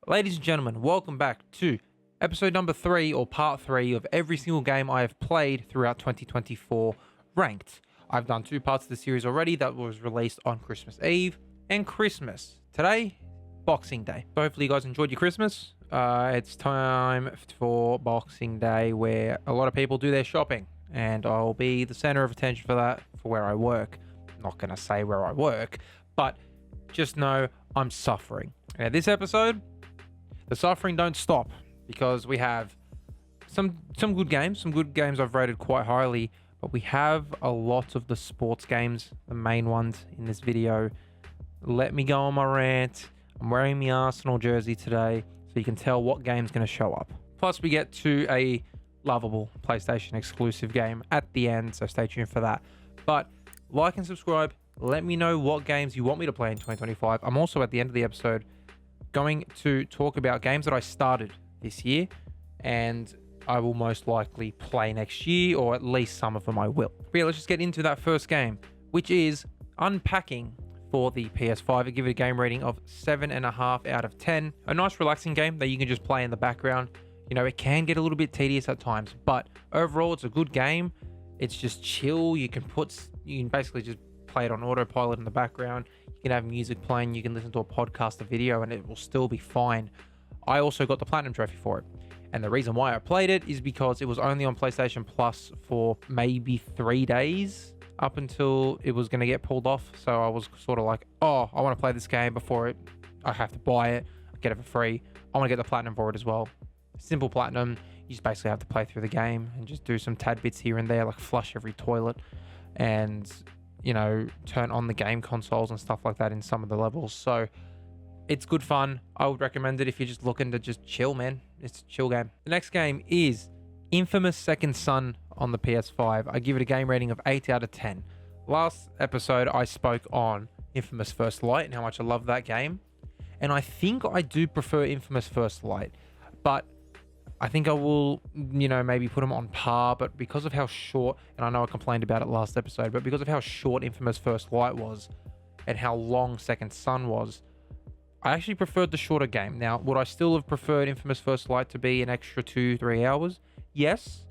Ladies and gentlemen, welcome back to episode number 3 or part 3 of every single game I have played throughout 2024 ranked. I've done 2 parts of the series already that was released on Christmas Eve and Christmas. Today, Boxing Day. So hopefully you guys enjoyed your Christmas. It's time for Boxing Day where a lot of people do their shopping and I'll be the center of attention for that for where I work. I'm not going to say where I work, but just know I'm suffering. And this episode, the suffering don't stop because we have some good games. Some good games I've rated quite highly, but we have a lot of the sports games, the main ones in this video. Let me go on my rant. I'm wearing my Arsenal jersey today, so you can tell what game's going to show up. Plus, we get to a lovable PlayStation exclusive game at the end, so stay tuned for that. But like and subscribe. Let me know what games you want me to play in 2025. I'm also at the end of the episode going to talk about games that I started this year and I will most likely play next year, or at least some of them I will. But yeah, let's just get into that first game, which is Unpacking for the PS5. I give it a game rating of 7.5 out of 10. A nice relaxing game that you can just play in the background. You know, it can get a little bit tedious at times, but overall it's a good game. It's just chill. You can basically just play it on autopilot in the background. You can have music playing, you can listen to a podcast, a video, and it will still be fine. I also got the Platinum Trophy for it. And the reason why I played it is because it was only on PlayStation Plus for maybe 3 days up until it was going to get pulled off. So I was sort of like, oh, I want to play this game before I have to buy it, get it for free. I want to get the Platinum for it as well. Simple Platinum. You just basically have to play through the game and just do some tad bits here and there, like flush every toilet and, you know, turn on the game consoles and stuff like that in some of the levels. So it's good fun. I would recommend it if you're just looking to just chill, man. It's a chill game. The next game is Infamous Second Son on the PS5. I give it a game rating of 8 out of 10. Last episode, I spoke on Infamous First Light and how much I love that game. And I think I do prefer Infamous First Light, but I think I will, maybe put them on par, but because of how short, and I know I complained about it last episode, but because of how short Infamous First Light was and how long Second Son was, I actually preferred the shorter game. Now, would I still have preferred Infamous First Light to be an extra 2-3 hours? Yes.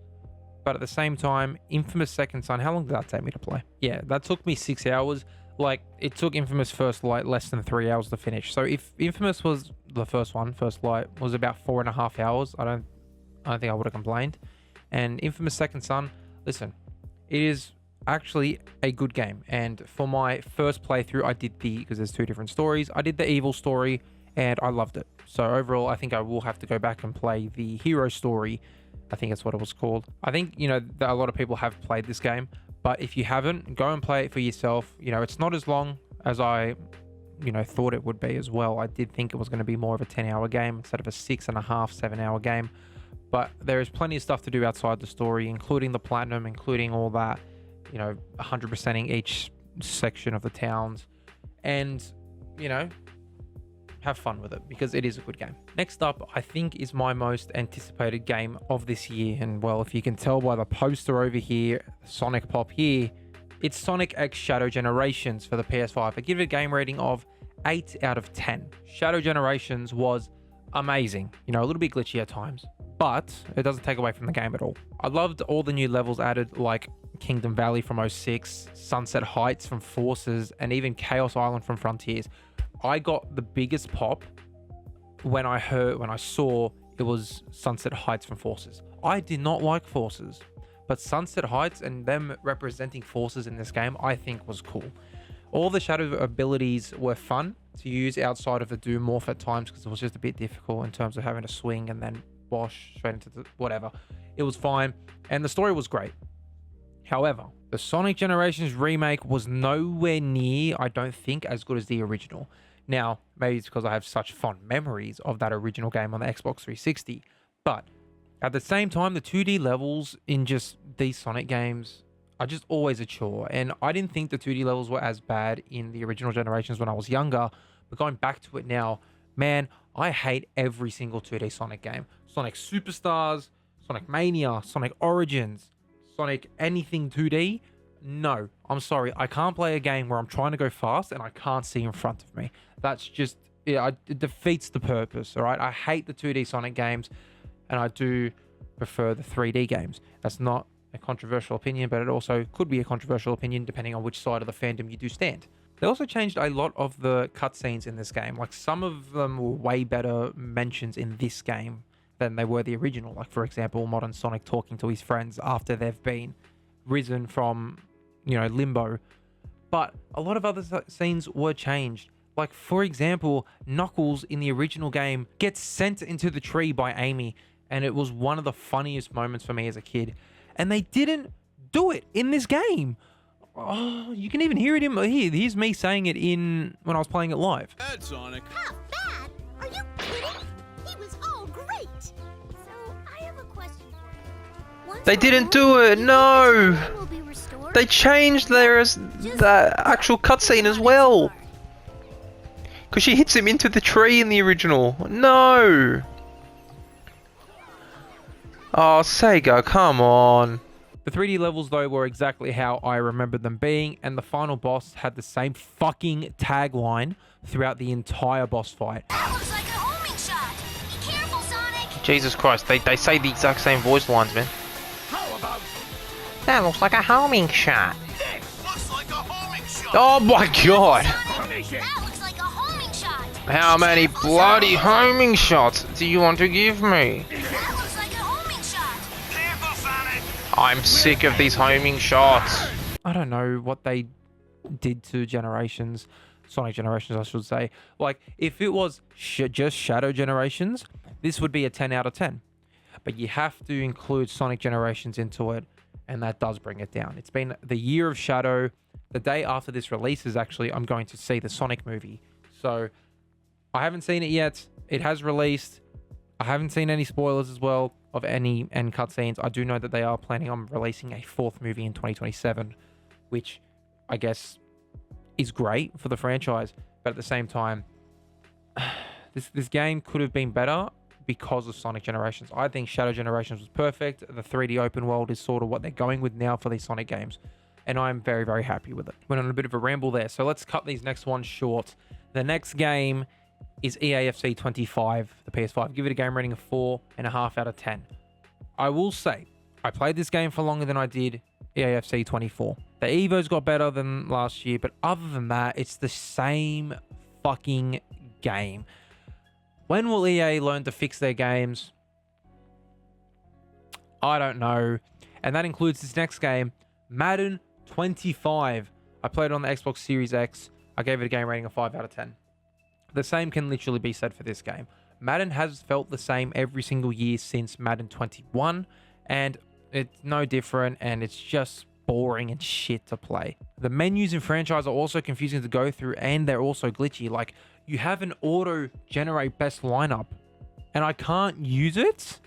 But at the same time, Infamous Second Son, how long did that take me to play? Yeah, that took me 6 hours. Like, it took Infamous First Light less than 3 hours to finish. So if Infamous was the first one, First Light, was about 4.5 hours, I don't think I would have complained. And Infamous Second Son, listen, it is actually a good game. And for my first playthrough, I did because there's 2 different stories, I did the evil story and I loved it. So overall, I think I will have to go back and play the hero story. I think that's what it was called. I think, that a lot of people have played this game, but if you haven't, go and play it for yourself. It's not as long as I, thought it would be as well. I did think it was going to be more of a 10-hour game instead of a 6.5, 7-hour game. But there is plenty of stuff to do outside the story, including the Platinum, including all that, 100%ing each section of the towns. And, have fun with it because it is a good game. Next up, I think, is my most anticipated game of this year. And well, if you can tell by the poster over here, Sonic Pop here, it's Sonic X Shadow Generations for the PS5. I give it a game rating of 8 out of 10. Shadow Generations was amazing. A little bit glitchy at times, but it doesn't take away from the game at all. I loved all the new levels added, like Kingdom Valley from 06, Sunset Heights from Forces, and even Chaos Island from Frontiers. I got the biggest pop when I saw it was Sunset Heights from Forces. I did not like Forces, but Sunset Heights and them representing Forces in this game, I think was cool. All the shadow abilities were fun to use outside of the Doom Morph at times because it was just a bit difficult in terms of having to swing and then wash straight into the whatever. It was fine, and the story was great. However, the Sonic Generations remake was nowhere near, I don't think, as good as the original. Now, maybe it's because I have such fond memories of that original game on the Xbox 360, but at the same time, the 2D levels in just these Sonic games are just always a chore, and I didn't think the 2D levels were as bad in the original Generations when I was younger, but going back to it now, man, I hate every single 2D Sonic game. Sonic Superstars, Sonic Mania, Sonic Origins, Sonic anything 2D. No, I'm sorry. I can't play a game where I'm trying to go fast and I can't see in front of me. That's just it defeats the purpose. All right, I hate the 2D Sonic games, and I do prefer the 3D games. That's not a controversial opinion, but it also could be a controversial opinion depending on which side of the fandom you do stand. They also changed a lot of the cutscenes in this game. Like, some of them were way better mentions in this game than they were the original. Like, for example, modern Sonic talking to his friends after they've been risen from, limbo. But a lot of other scenes were changed. Like, for example, Knuckles in the original game gets sent into the tree by Amy, and it was one of the funniest moments for me as a kid. And they didn't do it in this game. Oh, you can even hear it in here. Here's me saying it when I was playing it live. Bad, Sonic. How bad? Are you kidding? He was all great. So I have a question for you. They didn't do it. No. They changed the actual cutscene as well. Because she hits him into the tree in the original. No. Oh, Sega, come on. The 3D levels, though, were exactly how I remembered them being, and the final boss had the same fucking tagline throughout the entire boss fight. That looks like a homing shot. Be careful, Sonic. Jesus Christ, they say the exact same voice lines, man. How about That looks like a homing shot. this? Looks like a homing shot. Oh my god. That looks like a homing shot. How many bloody homing shots do you want to give me? That looks like a homing shot. Careful, Sonic. I'm sick of these homing shots. I don't know what they did to Sonic Generations, I should say. Like, if it was just Shadow Generations, this would be a 10 out of 10. But you have to include Sonic Generations into it, and that does bring it down. It's been the year of Shadow. The day after this releases, actually, I'm going to see the Sonic movie. So, I haven't seen it yet. It has released. I haven't seen any spoilers as well of any end cutscenes. I do know that they are planning on releasing a fourth movie in 2027, which I guess is great for the franchise. But at the same time, this game could have been better because of Sonic Generations. I think Shadow Generations was perfect. The 3D open world is sort of what they're going with now for these Sonic games, and I'm very, very happy with it. Went on a bit of a ramble there, so let's cut these next ones short. The next game is EAFC 25, the PS5. Give it a game rating of 4.5 out of 10. I will say, I played this game for longer than I did EAFC 24. The Evos got better than last year, but other than that, it's the same fucking game. When will EA learn to fix their games? I don't know. And that includes this next game, Madden 25. I played it on the Xbox Series X. I gave it a game rating of 5 out of 10. The same can literally be said for this game. Madden has felt the same every single year since Madden 21, and it's no different, and it's just boring and shit to play. The menus in franchise are also confusing to go through, and they're also glitchy. Like, you have an auto-generate best lineup, and I can't use it,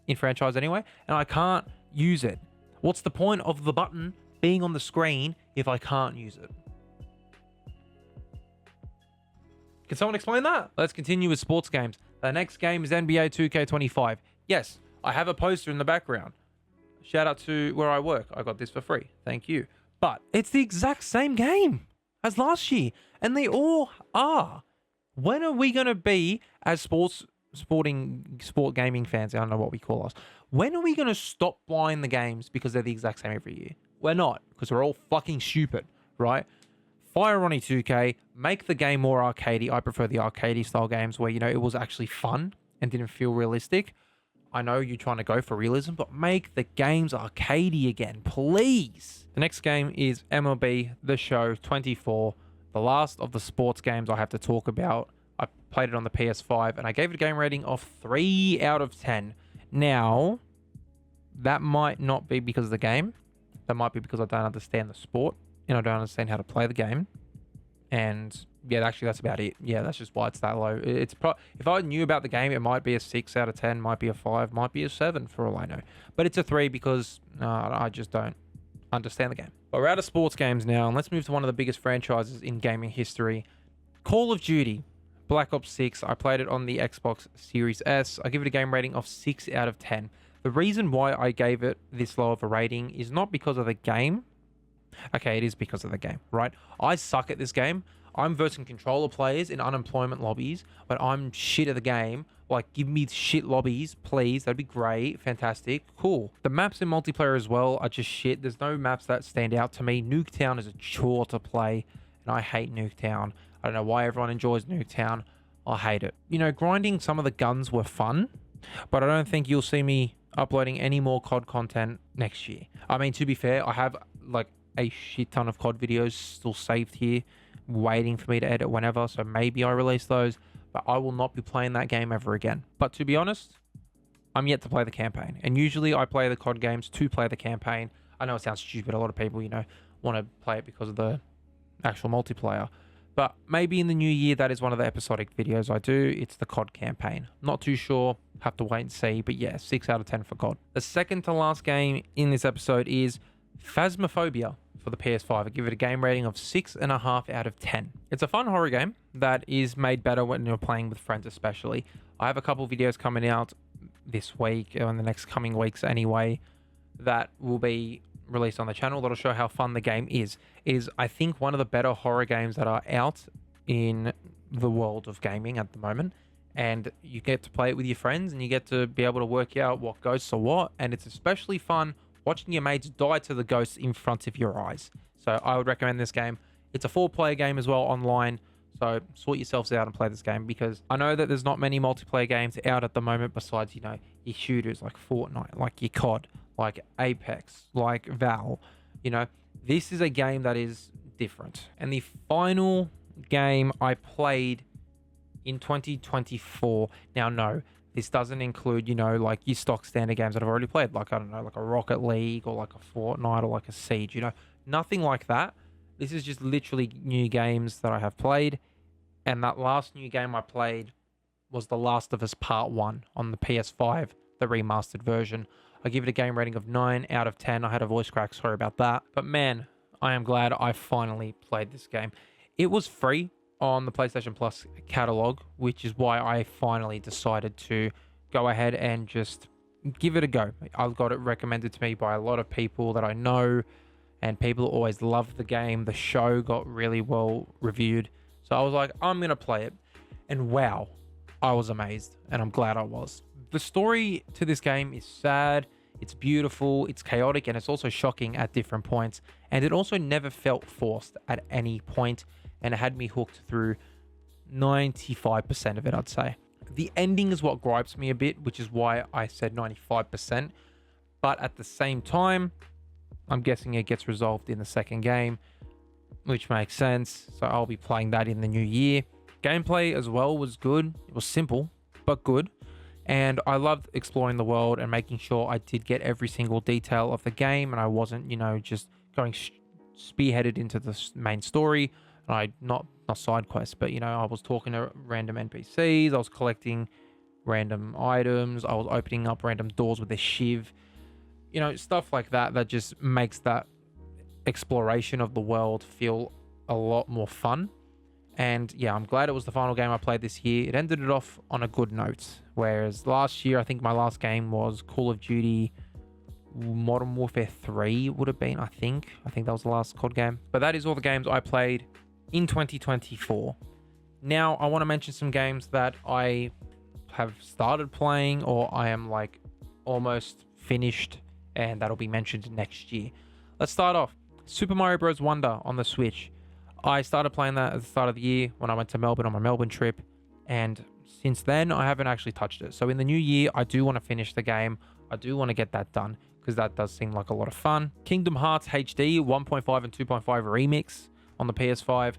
in franchise anyway, and I can't use it. What's the point of the button being on the screen if I can't use it? Can someone explain that? Let's continue with sports games. The next game is NBA 2K25. Yes, I have a poster in the background. Shout out to where I work. I got this for free. Thank you. But it's the exact same game as last year, and they all are. When are we going to be, as sport gaming fans, I don't know what we call us, when are we going to stop buying the games because they're the exact same every year? We're not, because we're all fucking stupid, right? Fire Ronnie 2K, make the game more arcadey. I prefer the arcadey style games where, it was actually fun and didn't feel realistic. I know you're trying to go for realism, but make the games arcadey again, please. The next game is MLB The Show 24, the last of the sports games I have to talk about. I played it on the PS5, and I gave it a game rating of 3 out of 10. Now, that might not be because of the game. That might be because I don't understand the sport, and I don't understand how to play the game. And yeah, actually, that's about it. Yeah, that's just why it's that low. If I knew about the game, it might be a 6 out of 10, might be a 5, might be a 7 for all I know. But it's a 3 because I just don't understand the game. But we're out of sports games now, and let's move to one of the biggest franchises in gaming history, Call of Duty Black Ops 6. I played it on the Xbox Series S. I give it a game rating of 6 out of 10. The reason why I gave it this low of a rating is not because of the game. Okay, it is because of the game, right? I suck at this game. I'm versing controller players in unemployment lobbies, but I'm shit at the game. Like, give me shit lobbies, please. That'd be great. Fantastic. Cool. The maps in multiplayer as well are just shit. There's no maps that stand out to me. Nuketown is a chore to play, and I hate Nuketown. I don't know why everyone enjoys Nuketown. I hate it. You know, grinding some of the guns were fun, but I don't think you'll see me uploading any more COD content next year. I mean, to be fair, I have like a shit ton of COD videos still saved here, waiting for me to edit whenever, so maybe I release those, but I will not be playing that game ever again. But to be honest, I'm yet to play the campaign, and usually I play the COD games to play the campaign. I know it sounds stupid. A lot of people, you know, want to play it because of the actual multiplayer. But maybe in the new year, that is one of the episodic videos I do. It's the COD campaign. Not too sure. Have to wait and see. But yeah, 6 out of 10 for COD. The second to last game in this episode is Phasmophobia for the PS5. I give it a game rating of 6.5 out of 10. It's a fun horror game that is made better when you're playing with friends especially. I have a couple videos coming out this week, or in the next coming weeks anyway, that will be released on the channel that'll show how fun the game is. It is, I think, one of the better horror games that are out in the world of gaming at the moment, and you get to play it with your friends and you get to be able to work out what ghosts are what, and it's especially fun watching your mates die to the ghosts in front of your eyes. So I would recommend this game. It's a 4-player game as well online, so sort yourselves out and play this game, because I know that there's not many multiplayer games out at the moment besides, you know, your shooters like Fortnite, like your COD, like Apex, like Val. You know, this is a game that is different. And the final game I played in 2024, now no, this doesn't include, you know, like your stock standard games that I've already played, like, I don't know, like a Rocket League or like a Fortnite or like a Siege, you know, nothing like that. This is just literally new games that I have played. And that last new game I played was The Last of Us Part 1 on the PS5, the remastered version. I give it a game rating of 9 out of 10. I had a voice crack, sorry about that. But man, I am glad I finally played this game. It was free on the PlayStation Plus catalog, which is why I finally decided to go ahead and just give it a go. I've got it recommended to me by a lot of people that I know, and people always love the game. The show got really well reviewed. So I was like, I'm going to play it. And wow, I was amazed, and I'm glad I was. The story to this game is sad, it's beautiful, it's chaotic, and it's also shocking at different points. And it also never felt forced at any point, and it had me hooked through 95% of it, I'd say. The ending is what gripes me a bit, which is why I said 95%. But at the same time, I'm guessing it gets resolved in the second game, which makes sense. So I'll be playing that in the new year. Gameplay as well was good. It was simple, but good. And I loved exploring the world and making sure I did get every single detail of the game, and I wasn't, you know, just going spearheaded into the main story. And I not side quests, but, you know, I was talking to random NPCs, I was collecting random items, I was opening up random doors with a shiv, you know, stuff like that, that just makes that exploration of the world feel a lot more fun. And yeah, I'm glad it was the final game I played this year. It ended it off on a good note. Whereas last year, I think my last game was Call of Duty Modern Warfare 3 would have been, I think. I think that was the last COD game. But that is all the games I played in 2024. Now, I want to mention some games that I have started playing, or I am like almost finished, and that'll be mentioned next year. Let's start off. Super Mario Bros. Wonder on the Switch. I started playing that at the start of the year when I went to Melbourne on my Melbourne trip, and since then I haven't actually touched it. So in the new year, I do want to finish the game. I do want to get that done, because that does seem like a lot of fun. Kingdom Hearts HD 1.5 and 2.5 remix on the PS5.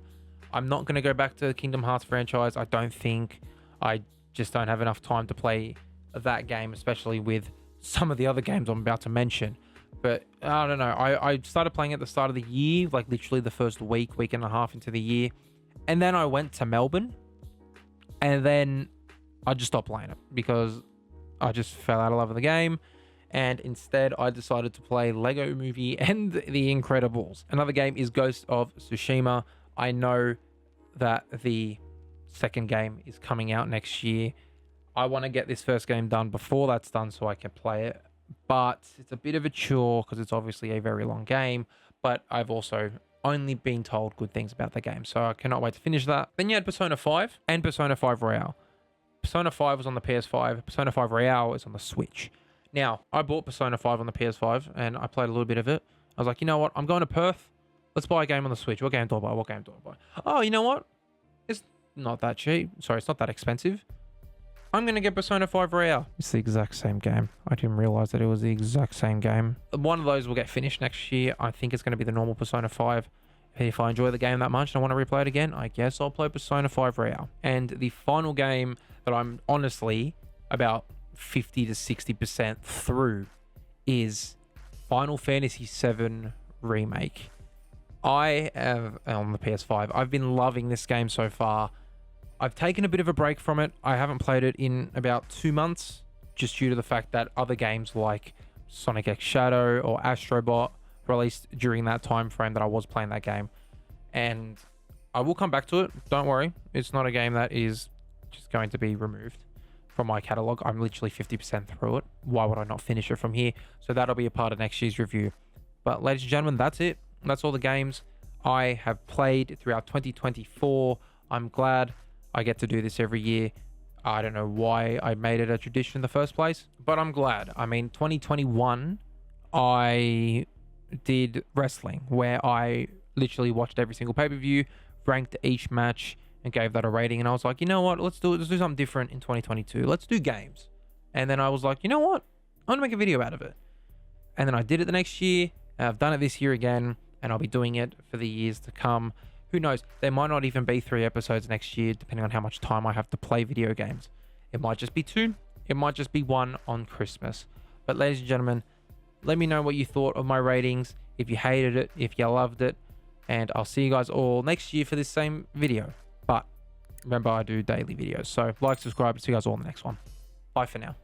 I'm not going to go back to the Kingdom Hearts franchise. I don't think. I just don't have enough time to play that game, especially with some of the other games I'm about to mention. But I don't know. I started playing at the start of the year, like literally the first week and a half into the year. And then I went to Melbourne, and then I just stopped playing it because I just fell out of love with the game. And instead, I decided to play Lego Movie and The Incredibles. Another game is Ghost of Tsushima. I know that the second game is coming out next year. I want to get this first game done before that's done so I can play it. But it's a bit of a chore because it's obviously a very long game. But I've also only been told good things about the game, so I cannot wait to finish that. Then you had Persona 5 and Persona 5 Royale. Persona 5 was on the PS5. Persona 5 Royale is on the Switch. Now, I bought Persona 5 on the PS5 and I played a little bit of it. I was like, you know what? I'm going to Perth. Let's buy a game on the Switch. What game do I buy? What game do I buy? Oh, you know what? It's not that cheap. Sorry, it's not that expensive. I'm going to get Persona 5 Royale. It's the exact same game. I didn't realize that it was the exact same game. One of those will get finished next year. I think it's going to be the normal Persona 5. If I enjoy the game that much and I want to replay it again, I guess I'll play Persona 5 Royale. And the final game that I'm honestly about 50 to 60% through is Final Fantasy VII Remake. I have, on the PS5, I've been loving this game so far. I've taken a bit of a break from it. I haven't played it in about 2 months, just due to the fact that other games like Sonic X Shadow or Astrobot released during that time frame that I was playing that game. And I will come back to it. Don't worry. It's not a game that is just going to be removed from my catalog. I'm literally 50% through it. Why would I not finish it from here? So that'll be a part of next year's review. But ladies and gentlemen, that's it. That's all the games I have played throughout 2024. I'm glad I get to do this every year. I don't know why I made it a tradition in the first place, but I'm glad. I mean, 2021, I did wrestling, where I literally watched every single pay-per-view, ranked each match, and gave that a rating. And I was like, you know what? Let's do something different in 2022. Let's do games. And then I was like, you know what? I'm gonna make a video out of it. And then I did it the next year. And I've done it this year again, and I'll be doing it for the years to come. Who knows? There might not even be 3 episodes next year, depending on how much time I have to play video games. It might just be 2. It might just be 1 on Christmas. But ladies and gentlemen, let me know what you thought of my ratings, if you hated it, if you loved it, and I'll see you guys all next year for this same video. But remember, I do daily videos, so like, subscribe, and see you guys all in the next one. Bye for now.